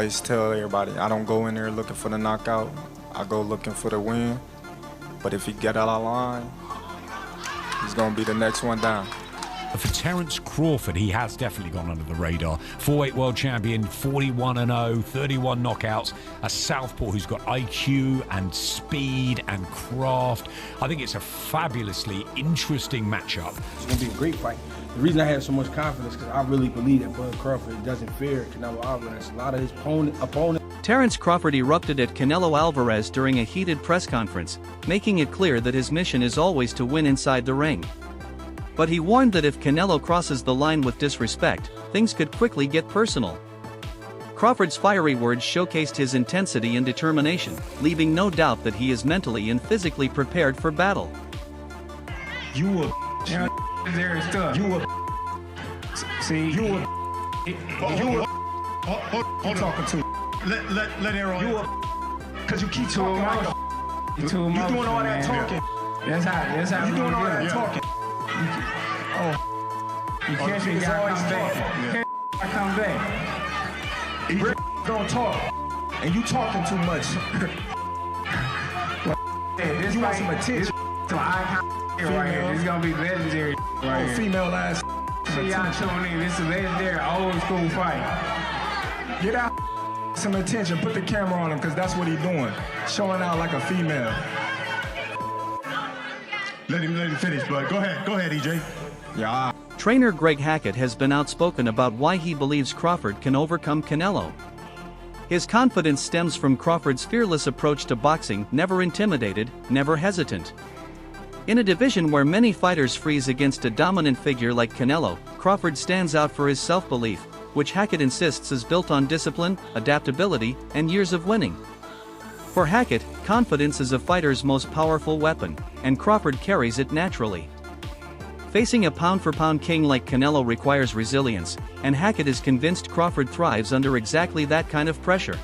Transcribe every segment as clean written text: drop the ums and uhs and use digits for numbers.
always tell everybody, I don't go in there looking for the knockout. I go looking for the win. But if he get out of line, he's going to be the next one down. For Terence Crawford, he has definitely gone under the radar. 4-weight world champion, 41-0, 31 knockouts. A southpaw who's got IQ and speed and craft. I think it's a fabulously interesting matchup. It's going to be a great fight. The reason I have so much confidence is because I really believe that Bud Crawford doesn't fear Canelo Álvarez. A lot of his opponents. Terence Crawford erupted at Canelo Álvarez during a heated press conference, making it clear that his mission is always to win inside the ring. But he warned that if Canelo crosses the line with disrespect, things could quickly get personal. Crawford's fiery words showcased his intensity and determination, leaving no doubt that he is mentally and physically prepared for battle. You a there is stuff. You a see you a hold talking to let Aaron. You a cause you keep talking like you doing all that talking. That's how you doing all that talking. You can't be gotta come back. I come back. He don't talk, and you talking too much. This you want some attention? Right here. This is gonna be legendary. Right here. Female ass. So y'all tuning in. This is a legendary old school fight. Get out some attention. Put the camera on him, because that's what he's doing. Showing out like a female. Let him finish, bud. Go ahead, EJ. Yeah. Trainer Greg Hackett has been outspoken about why he believes Crawford can overcome Canelo. His confidence stems from Crawford's fearless approach to boxing, never intimidated, never hesitant. In a division where many fighters freeze against a dominant figure like Canelo, Crawford stands out for his self-belief, which Hackett insists is built on discipline, adaptability, and years of winning. For Hackett, confidence is a fighter's most powerful weapon, and Crawford carries it naturally. Facing a pound-for-pound king like Canelo requires resilience, and Hackett is convinced Crawford thrives under exactly that kind of pressure.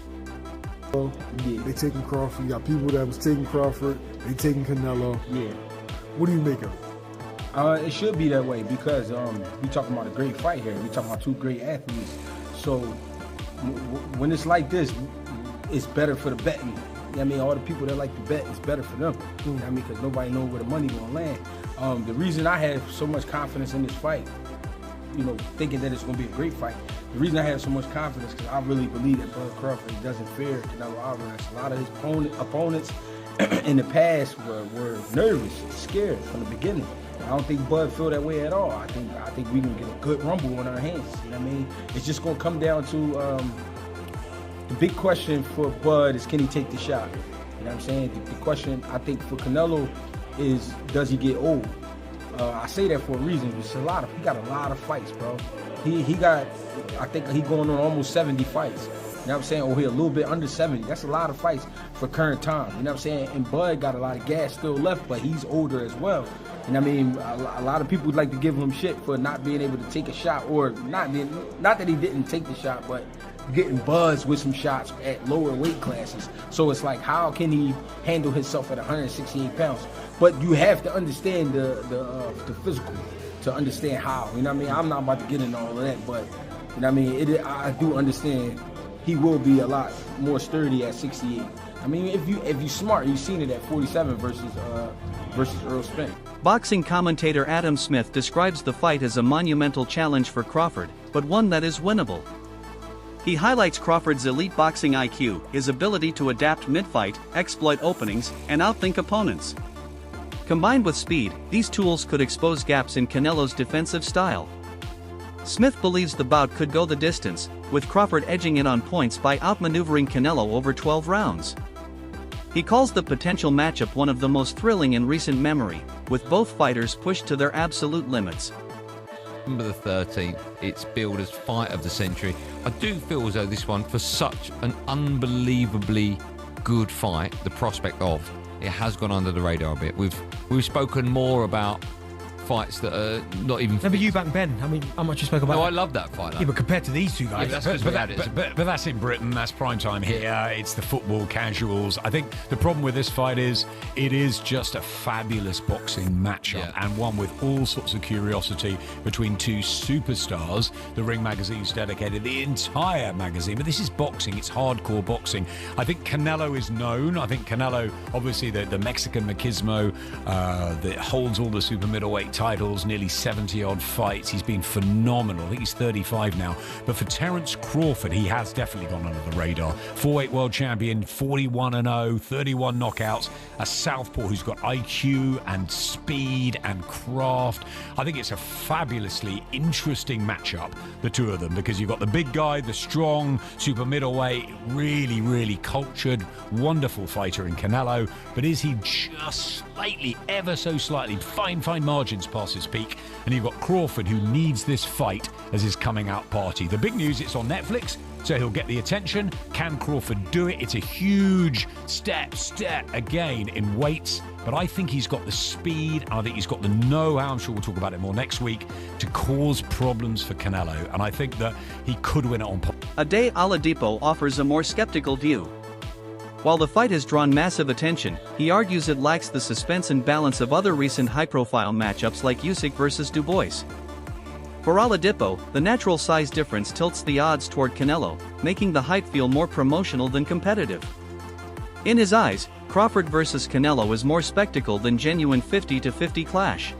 They taking Crawford, you got people that was taking Crawford, they taking Canelo. Yeah. What do you make of it? It should be that way because we talking about a great fight here. We talking about two great athletes. So when it's like this, it's better for the betting. You know what I mean, all the people that like to bet, it's better for them. You know what I mean, because nobody knows where the money gonna land. The reason I have so much confidence in this fight, you know, thinking that it's gonna be a great fight. The reason I have so much confidence because I really believe that Bud Crawford doesn't fear Canelo Álvarez. A lot of his opponents in the past were nervous, scared from the beginning. I don't think Bud feel that way at all. I think we can get a good rumble on our hands. You know what I mean? It's just gonna come down to the big question for Bud is, can he take the shot? You know what I'm saying? The question I think for Canelo is, does he get old? I say that for a reason. He got a lot of fights, bro. He got, I think he going on almost 70 fights. You know what I'm saying? Or he a little bit under 70. That's a lot of fights for current time. You know what I'm saying? And Bud got a lot of gas still left, but he's older as well. You know what I mean? A lot of people would like to give him shit for not being able to take a shot, or not that he didn't take the shot, but getting buzzed with some shots at lower weight classes. So it's like, how can he handle himself at 168 pounds? But you have to understand the physical to understand how. You know what I mean? I'm not about to get into all of that, but you know what I mean? I do understand he will be a lot more sturdy at 68. I mean, if you smart, you've seen it at 47 versus Earl Spence. Boxing commentator Adam Smith describes the fight as a monumental challenge for Crawford, but one that is winnable. He highlights Crawford's elite boxing IQ, his ability to adapt mid-fight, exploit openings, and outthink opponents. Combined with speed, these tools could expose gaps in Canelo's defensive style. Smith believes the bout could go the distance, with Crawford edging it on points by outmaneuvering Canelo over 12 rounds. He calls the potential matchup one of the most thrilling in recent memory, with both fighters pushed to their absolute limits. November the 13th, it's billed as fight of the century. I do feel as though this one, for such an unbelievably good fight, the prospect of, it has gone under the radar a bit. We've spoken more about fights that are not even. No, but you back Ben. I mean, how much you spoke about? No, I love that fight. Yeah, but compared to these two guys, Yeah, but that's in Britain. That's prime time here. It's the football casuals. I think the problem with this fight is it is just a fabulous boxing matchup and one with all sorts of curiosity between two superstars. The Ring magazine's dedicated the entire magazine, but this is boxing. It's hardcore boxing. I think Canelo is known. I think Canelo, obviously the Mexican machismo that holds all the super middleweight titles, nearly 70-odd fights. He's been phenomenal. I think he's 35 now. But for Terence Crawford, he has definitely gone under the radar. 4-weight world champion, 41-0, 31 knockouts. A southpaw who's got IQ and speed and craft. I think it's a fabulously interesting matchup, the two of them, because you've got the big guy, the strong super middleweight, really, really cultured, wonderful fighter in Canelo. But is he just slightly, ever so slightly, fine margins past his peak? And you've got Crawford, who needs this fight as his coming out party. The big news, it's on Netflix, so he'll get the attention. Can Crawford do it? It's a huge step again in weights, but I think he's got the speed, and I think he's got the know-how, I'm sure we'll talk about it more next week, to cause problems for Canelo, and I think that he could win it on point. Ade Oladipo offers a more skeptical view. While the fight has drawn massive attention, he argues it lacks the suspense and balance of other recent high-profile matchups like Usyk versus Dubois. For Oladipo, the natural size difference tilts the odds toward Canelo, making the hype feel more promotional than competitive. In his eyes, Crawford versus Canelo is more spectacle than genuine 50-50 clash.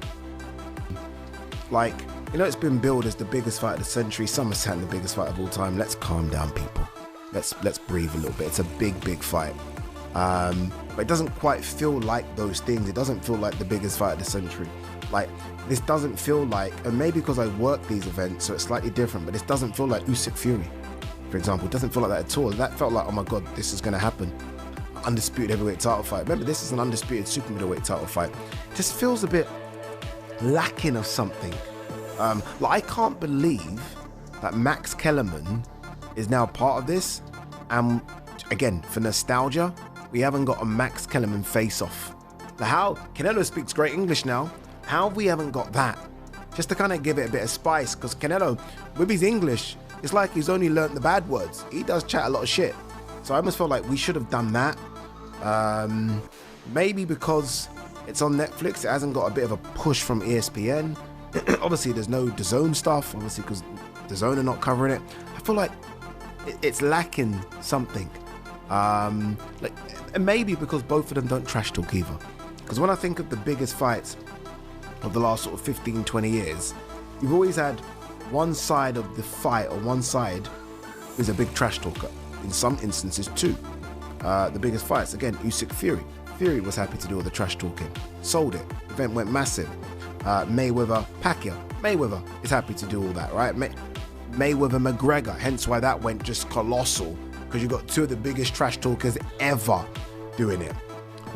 Like, you know, it's been billed as the biggest fight of the century. Some are saying the biggest fight of all time. Let's calm down, people. Let's breathe a little bit. It's a big fight. But it doesn't quite feel like those things. It doesn't feel like the biggest fight of the century. Like, this doesn't feel like, and maybe because I work these events, so it's slightly different, but this doesn't feel like Usyk Fury, for example. It doesn't feel like that at all. That felt like, oh my God, this is going to happen. Undisputed heavyweight title fight. Remember, this is an undisputed super middleweight title fight. It just feels a bit lacking of something. Like, I can't believe that Max Kellerman is now part of this. And again, for nostalgia, we haven't got a Max Kellerman face-off. Now, how Canelo speaks great English now. How we haven't got that? Just to kind of give it a bit of spice, because Canelo, with his English, it's like he's only learnt the bad words. He does chat a lot of shit. So I almost felt like we should have done that. Maybe because it's on Netflix, it hasn't got a bit of a push from ESPN. Obviously, there's no DAZN stuff, obviously, because DAZN are not covering it. I feel like it's lacking something. And maybe because both of them don't trash talk either. Because when I think of the biggest fights of the last sort of 15, 20 years, you've always had one side of the fight, or one side is a big trash talker. In some instances, two. The biggest fights, again, Usyk Fury. Fury was happy to do all the trash talking. Sold it. Event went massive. Mayweather, Pacquiao. Mayweather is happy to do all that, right? Mayweather, McGregor. Hence why that went just colossal. Because you've got two of the biggest trash talkers ever doing it.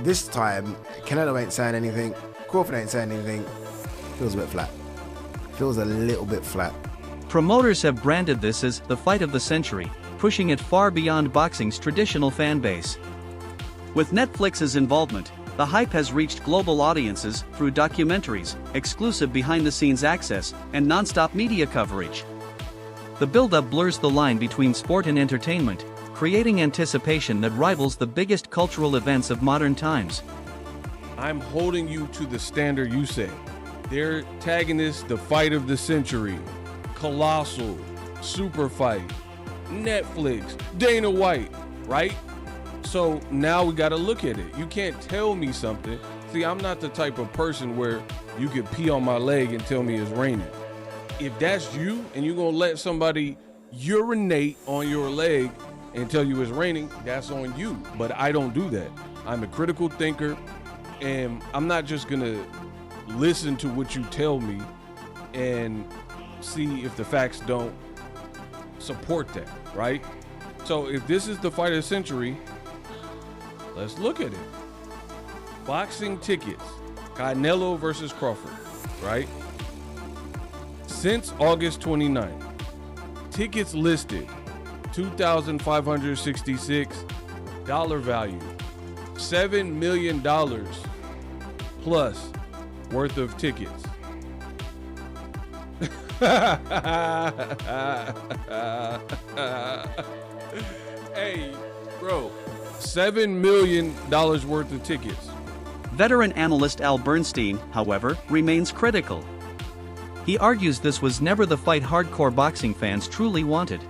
This time, Canelo ain't saying anything. Crawford ain't saying anything. Feels a bit flat. Feels a little bit flat. Promoters have branded this as the fight of the century, pushing it far beyond boxing's traditional fan base. With Netflix's involvement, the hype has reached global audiences through documentaries, exclusive behind-the-scenes access, and non-stop media coverage. The build-up blurs the line between sport and entertainment, creating anticipation that rivals the biggest cultural events of modern times. I'm holding you to the standard you said. They're tagging this the fight of the century, colossal, super fight, Netflix, Dana White, right? So now we got to look at it. You can't tell me something. See, I'm not the type of person where you could pee on my leg and tell me it's raining. If that's you and you're going to let somebody urinate on your leg and tell you it's raining, that's on you. But I don't do that. I'm a critical thinker, and I'm not just going to listen to what you tell me and see if the facts don't support that, right? So if this is the fight of the century, let's look at it. Boxing tickets, Canelo versus Crawford, right? Since August 29th, tickets listed, $2,566 value, $7 million plus worth of tickets. Hey, bro, $7 million worth of tickets. Veteran analyst Al Bernstein, however, remains critical. He argues this was never the fight hardcore boxing fans truly wanted.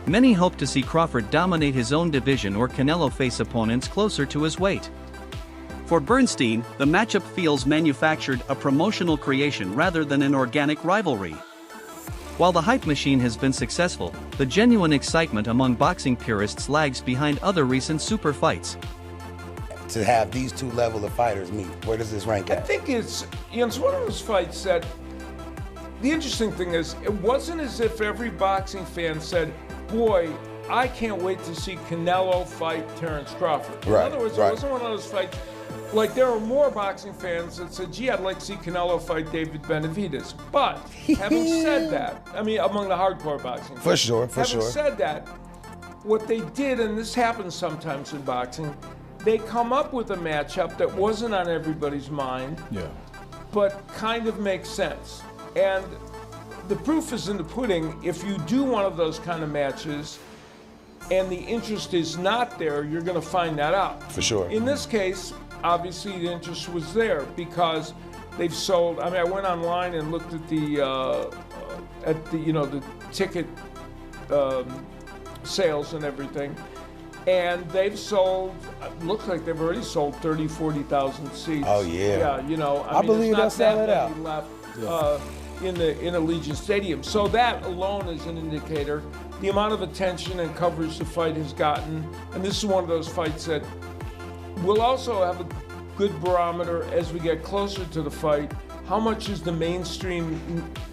Many hope to see Crawford dominate his own division or Canelo face opponents closer to his weight. For Bernstein, the matchup feels manufactured, a promotional creation rather than an organic rivalry. While the hype machine has been successful, the genuine excitement among boxing purists lags behind other recent super fights. To have these two level of fighters meet, where does this rank at? I think it's one of those fights that, the interesting thing is, it wasn't as if every boxing fan said, boy, I can't wait to see Canelo fight Terence Crawford. Right, In other words, it wasn't one of those fights, like there were more boxing fans that said, gee, I'd like to see Canelo fight David Benavidez. But, having said that, I mean, among the hardcore boxing fans. Having said that, what they did, and this happens sometimes in boxing, they come up with a matchup that wasn't on everybody's mind, but kind of makes sense. And the proof is in the pudding. If you do one of those kind of matches and the interest is not there, you're going to find that out. For sure. In this case, obviously the interest was there because they've sold. I mean, I went online and looked at the the ticket sales and everything. And they've sold, looks like they've already sold 30, 40,000 seats. Oh, yeah. Yeah, I mean, believe it's not that it many out. left in Allegiant Stadium. So that alone is an indicator. The amount of attention and coverage the fight has gotten, and this is one of those fights that will also have a good barometer as we get closer to the fight. How much is the mainstream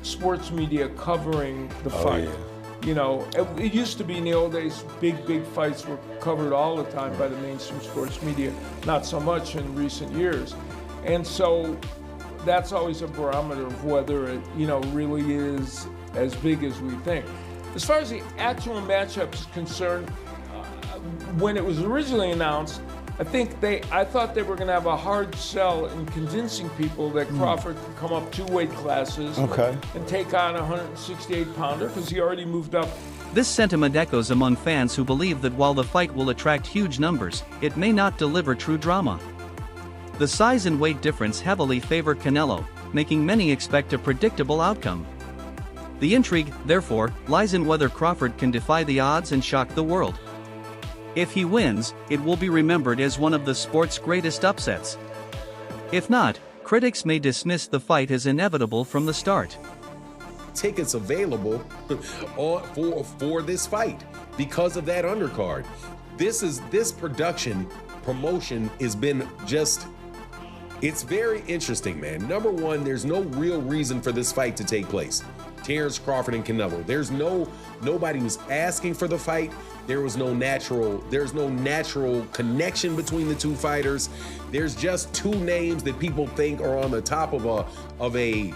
sports media covering the fight? Yeah. You know, it used to be in the old days, big fights were covered all the time by the mainstream sports media, not so much in recent years. And so that's always a barometer of whether it, really is as big as we think. As far as the actual matchup is concerned, when it was originally announced, I thought they were going to have a hard sell in convincing people that Crawford could come up 2 weight classes and take on a 168-pounder because he already moved up. This sentiment echoes among fans who believe that while the fight will attract huge numbers, it may not deliver true drama. The size and weight difference heavily favor Canelo, making many expect a predictable outcome. The intrigue, therefore, lies in whether Crawford can defy the odds and shock the world. If he wins, it will be remembered as one of the sport's greatest upsets. If not, critics may dismiss the fight as inevitable from the start. Tickets available for this fight because of that undercard. This promotion has been just, it's very interesting, man. Number one, there's no real reason for this fight to take place. Terence Crawford and Canelo. There's nobody who's asking for the fight. There's no natural connection between the two fighters. There's just two names that people think are on the top of a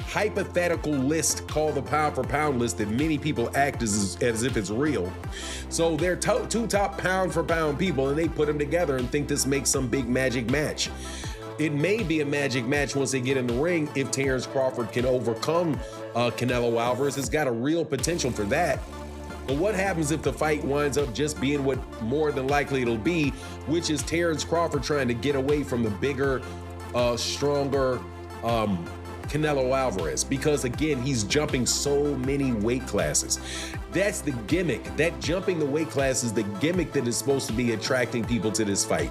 hypothetical list called the pound for pound list that many people act as if it's real. So they're two top pound for pound people, and they put them together and think this makes some big magic match. It may be a magic match once they get in the ring if Terence Crawford can overcome Canelo Álvarez. It's got a real potential for that. But what happens if the fight winds up just being what more than likely it'll be, which is Terence Crawford trying to get away from the bigger, stronger Canelo Álvarez? Because again, he's jumping so many weight classes. That's the gimmick. That jumping the weight class is the gimmick that is supposed to be attracting people to this fight.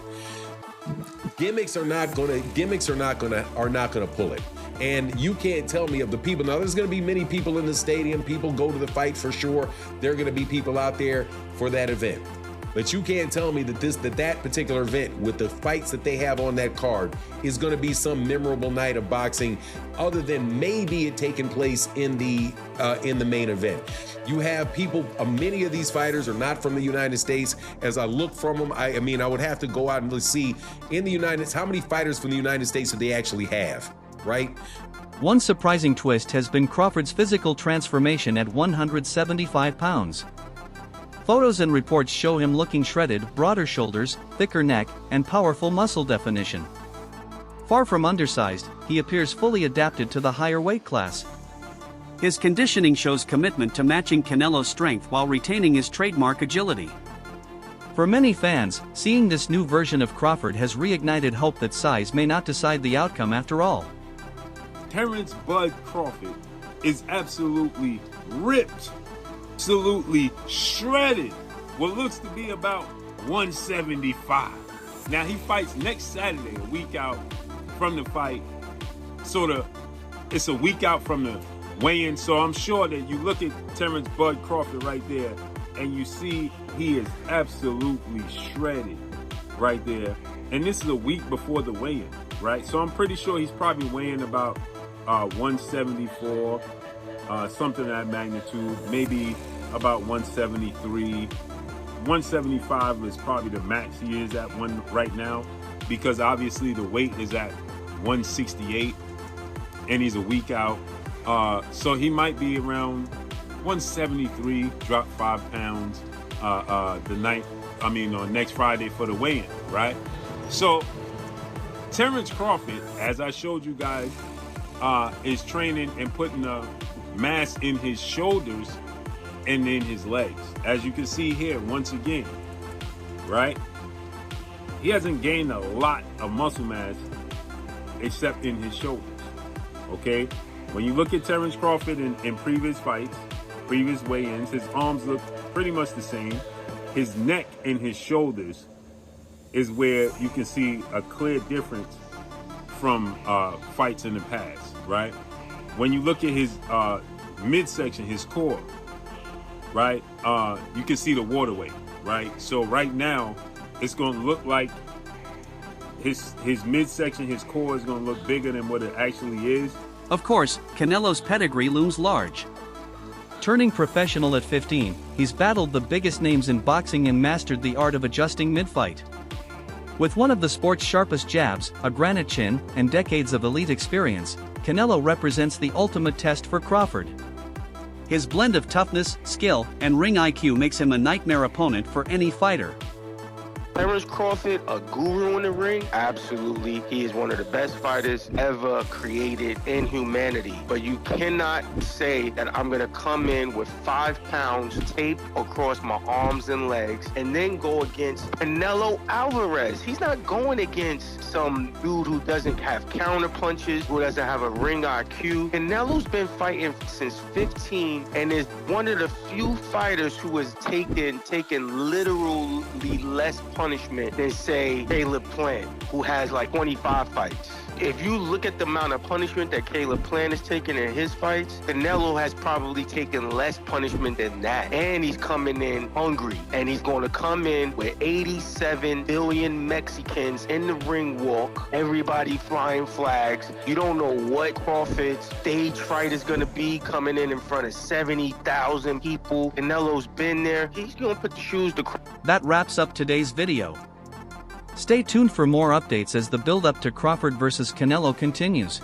Gimmicks are not gonna pull it. And you can't tell me of the people. Now, there's going to be many people in the stadium. People go to the fight for sure. There are going to be people out there for that event. But you can't tell me that particular event with the fights that they have on that card is going to be some memorable night of boxing, other than maybe it taking place in the main event. You have people. Many of these fighters are not from the United States. As I look from them, I mean, I would have to go out and see in the United States how many fighters from the United States do they actually have. Right? One surprising twist has been Crawford's physical transformation at 175 pounds. Photos and reports show him looking shredded, broader shoulders, thicker neck, and powerful muscle definition. Far from undersized, he appears fully adapted to the higher weight class. His conditioning shows commitment to matching Canelo's strength while retaining his trademark agility. For many fans, seeing this new version of Crawford has reignited hope that size may not decide the outcome after all. Terence Bud Crawford is absolutely ripped, absolutely shredded. What looks to be about 175. Now he fights next Saturday, a week out from the fight. It's a week out from the weigh-in, so I'm sure that you look at Terence Bud Crawford right there and you see he is absolutely shredded right there. And this is a week before the weigh-in, right? So I'm pretty sure he's probably weighing about 174, something of that magnitude, maybe about 173. 175 is probably the max he is at one right now, because obviously the weight is at 168 and he's a week out. So he might be around 173, drop 5 pounds next Friday for the weigh-in, right? So Terence Crawford, as I showed you guys, is training and putting a mass in his shoulders and in his legs. As you can see here, once again, right? He hasn't gained a lot of muscle mass except in his shoulders, okay? When you look at Terence Crawford in previous fights, previous weigh-ins, his arms look pretty much the same. His neck and his shoulders is where you can see a clear difference from fights in the past, right? When you look at his midsection, his core, right, you can see the water weight, right? So right now, it's going to look like his midsection, his core is going to look bigger than what it actually is. Of course, Canelo's pedigree looms large. Turning professional at 15, he's battled the biggest names in boxing and mastered the art of adjusting mid-fight. With one of the sport's sharpest jabs, a granite chin, and decades of elite experience, Canelo represents the ultimate test for Crawford. His blend of toughness, skill, and ring IQ makes him a nightmare opponent for any fighter. Terence Crawford, a guru in the ring? Absolutely. He is one of the best fighters ever created in humanity. But you cannot say that I'm going to come in with 5 pounds taped across my arms and legs and then go against Canelo Álvarez. He's not going against some dude who doesn't have counter punches, who doesn't have a ring IQ. Canelo's been fighting since 15 and is one of the few fighters who has taken literally less punishment than, say, Caleb Plant, who has like 25 fights. If you look at the amount of punishment that Caleb Plant has taken in his fights, Canelo has probably taken less punishment than that. And he's coming in hungry. And he's going to come in with 87 billion Mexicans in the ring walk, everybody flying flags. You don't know what Crawford's stage fight is going to be, coming in front of 70,000 people. Canelo's been there. He's going to put the shoes to... That wraps up today's video. Stay tuned for more updates as the build-up to Crawford vs. Canelo continues.